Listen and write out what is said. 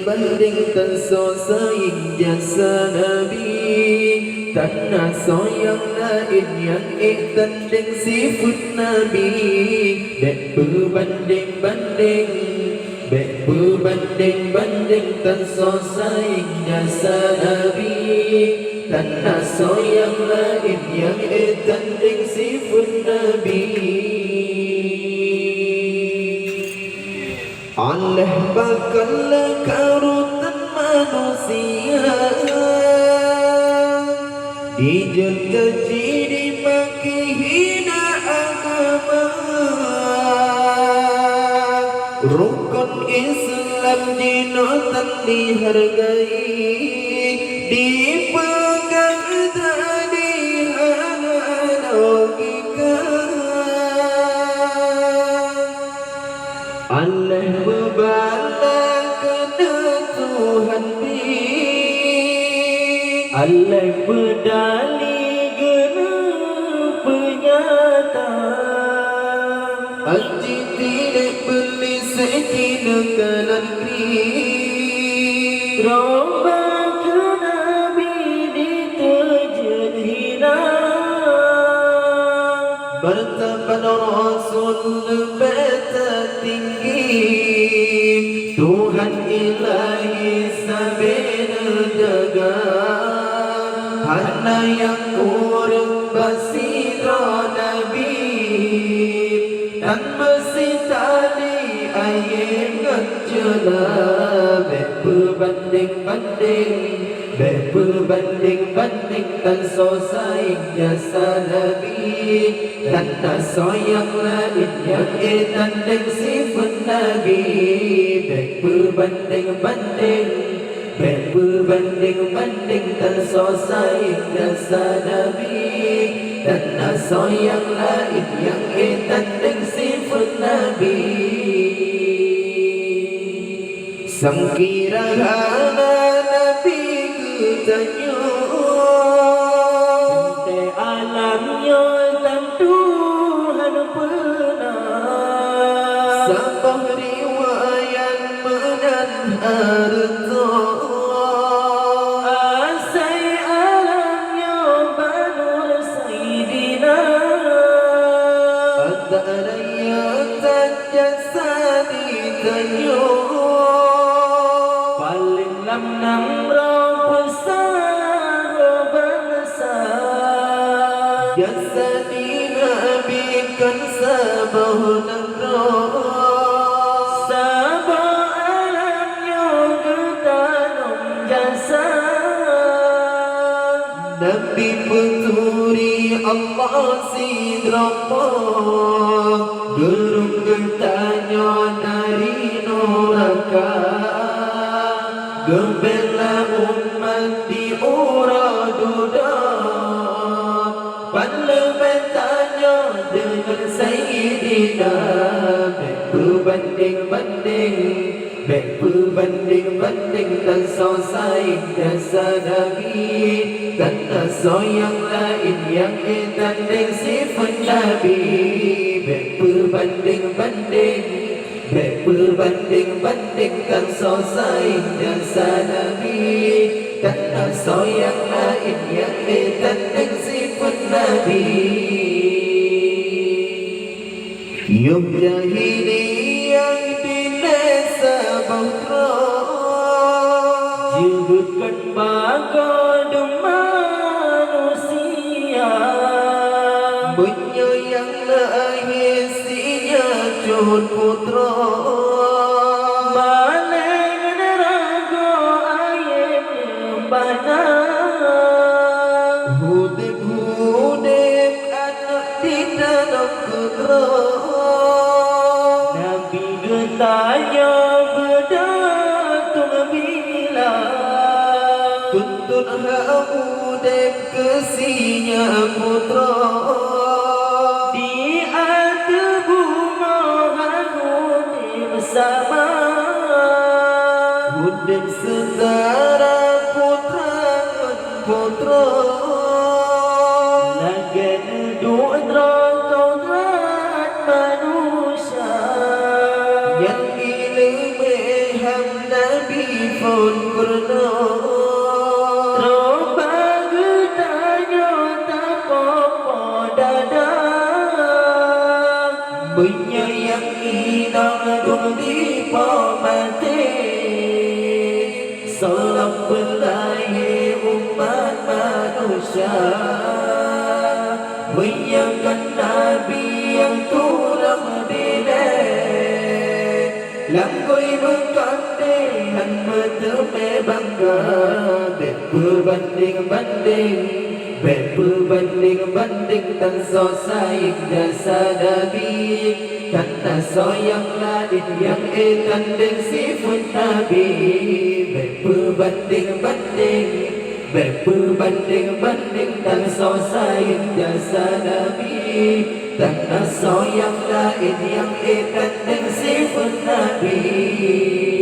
banding tan so sayang jasa Nabi. Tanah soyang lain yang tanding sifat Nabi. Dek berbanding-banding, dek berbanding-banding tan so sayang jasa Nabi. Tanah soyang lain yang tanding sifat Nabi. Allah bakal karutan manusia dijejaki dimaki hina agama. Rukun Islam dinotan dihargai, dipegang tadi logika. Allah berbala kena Tuhan Allah berdali gena penyata. Haji tidak beli sejina kanan kiri. Rombak ke Nabi diterjun hina. Bertapan Rasul beta tinggi. Tuhan ilahi sabena jaga. Hana yang kurang basira Nabi dan mesti tali ayat ngejala. Berbanding-banding, berbanding-banding tan so sayang jasa Nabi. Tanah soyang lain yang tanding sifat Nabi. Berbanding-banding, berbanding-banding tan so sayang jasa Nabi. Tanah soyang lain yang tanding sifat Nabi. Sangkira Nabi ketanyo Sente alamnya tan Tuhan pernah. Sabah riwayat menan harta. Asai alamnya banur Sayyidina. Adaraya tajasadi tanyo nam roh besar bangsa. Jasadi Nabi kan sabah negara. Sabah alam yang ketanum jasa. Nabi peturi Allah sidrapa. Gerung gertanya dari neraka. Gembela umat di ura duda. Pada bertanya dengan Sayyidina. Berbanding-banding, berbanding-banding tan so sayang jasa Nabi. Tanah soyang lain yang tanding sifat Nabi. Berbanding-banding, berbanding-banding tan so sayang jasa Nabi. Tanah soyang lain yang tanding sifat Nabi. Yuk jahiliyah di desa Bangkra. Jurutkan bagadung manusia. Menyayang lahir sinya Jun putra. Balik neraga ayam bana. Hudib-hudib anak di dalam kera. Nabi getanya berdatung bila. Tuntut hak hudib kesinya putra. Bersama Hudib setara putra Lagan dua kodrat manusia. Yang ilmu Nabi pun purna terbagi tanya tak apa dada menyayangi nang di pamate salam belahi umat manusia menyayangi Nabi yang tulang dilek langkoi berkandihan berteme bangga berbanding-banding berbanding-banding tan so saik jasa Nabi karena so yang lain yang tanding sifat Nabi berbanding-banding berbanding-banding tan so saik jasa Nabi karena so yang lain yang tanding sifat Nabi